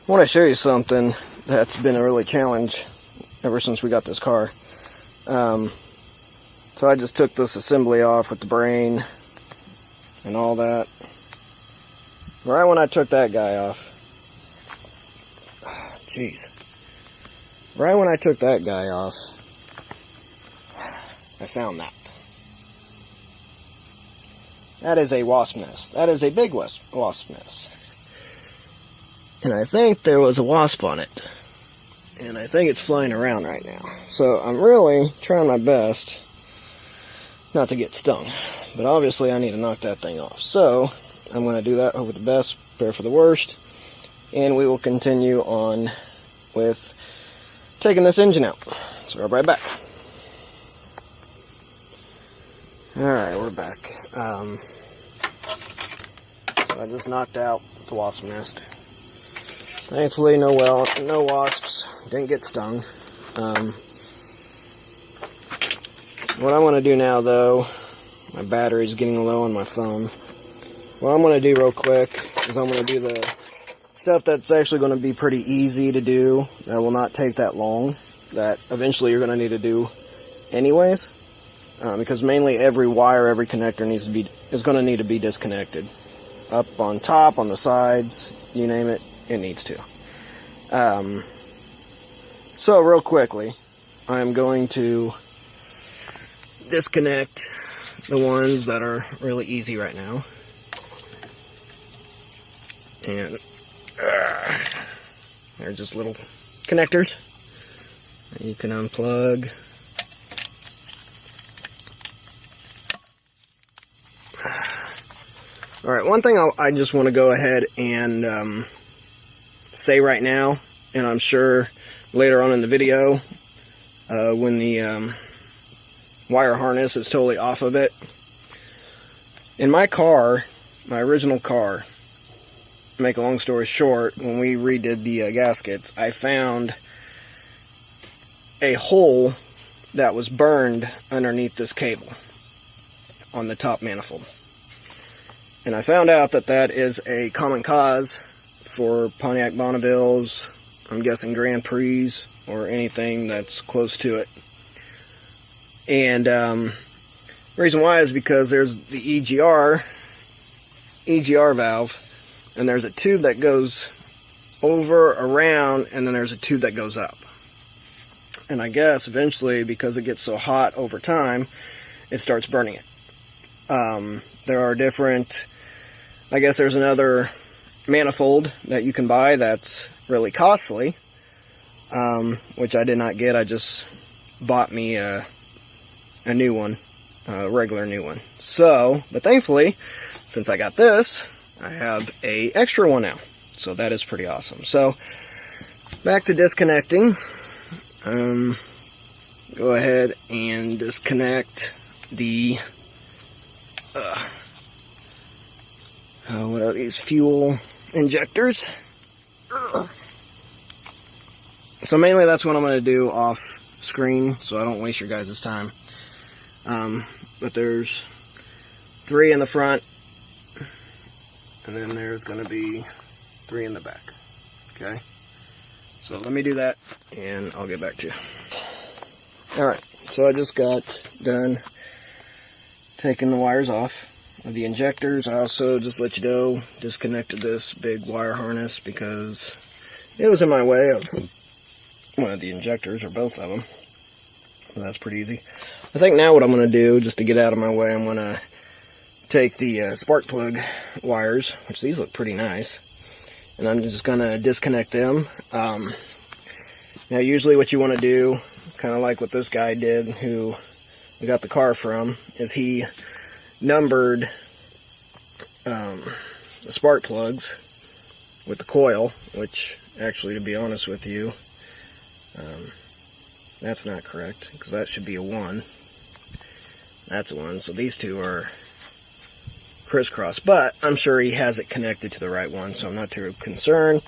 I want to show you something that's been a really challenge ever since we got this car. So I just took this assembly off with the brain and all that. Right when I took that guy off, jeez. Right when I took that guy off, I found that. That is a wasp nest. That is a big wasp nest. And I think there was a wasp on it. And I think it's flying around right now. So I'm really trying my best not to get stung. But obviously I need to knock that thing off. So I'm going to do that, hope for the best, prepare for the worst. And we will continue on with taking this engine out. So we'll be right back. Alright, we're back. So I just knocked out the wasp nest. Thankfully, no wasps. Didn't get stung. What I want to do now, though, my battery's getting low on my phone. What I'm going to do real quick is I'm going to do the stuff that's actually going to be pretty easy to do. That will not take that long. That eventually you're going to need to do anyways. Because mainly every wire, every connector is going to need to be disconnected. Up on top, on the sides, you name it. It needs to. So real quickly, I'm going to disconnect the ones that are really easy right now. And they're just little connectors that you can unplug. Alright, one thing I just want to go ahead and say right now, and I'm sure later on in the video, when the wire harness is totally off of it. In my car, my original car, to make a long story short, when we redid the gaskets, I found a hole that was burned underneath this cable on the top manifold. And I found out that that is a common cause for Pontiac Bonnevilles, I'm guessing Grand Prix, or anything that's close to it. And the reason why is because there's the EGR valve, and there's a tube that goes over, around, and then there's a tube that goes up. And I guess eventually, because it gets so hot over time, it starts burning it. There are different, I guess there's another manifold that you can buy that's really costly, which I did not get. I just bought me a new one, a regular new one. So, but thankfully, since I got this, I have a extra one now. So that is pretty awesome. So, back to disconnecting. Go ahead and disconnect the what are these, fuel injectors. So mainly that's what I'm going to do off screen, so I don't waste your guys' time. But there's 3 in the front, and then there's going to be 3 in the back. Okay, so let me do that and I'll get back to you. Alright, so I just got done taking the wires off of the injectors. I also, just let you know, disconnected this big wire harness because it was in my way of one of the injectors, or both of them. So that's pretty easy. I think now what I'm going to do, just to get out of my way, I'm going to take the spark plug wires, which these look pretty nice, and I'm just going to disconnect them. Now usually what you want to do, kind of like what this guy did, who we got the car from, is he numbered the spark plugs with the coil, which actually, to be honest with you, that's not correct, because that should be a 1. That's a 1, so these two are crisscross, but I'm sure he has it connected to the right one, so I'm not too concerned.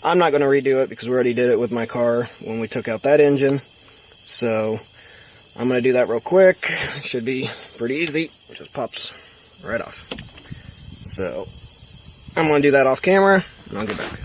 I'm not going to redo it because we already did it with my car when we took out that engine, so I'm going to do that real quick. Should be pretty easy. It just pops right off. So I'm going to do that off camera, and I'll get back.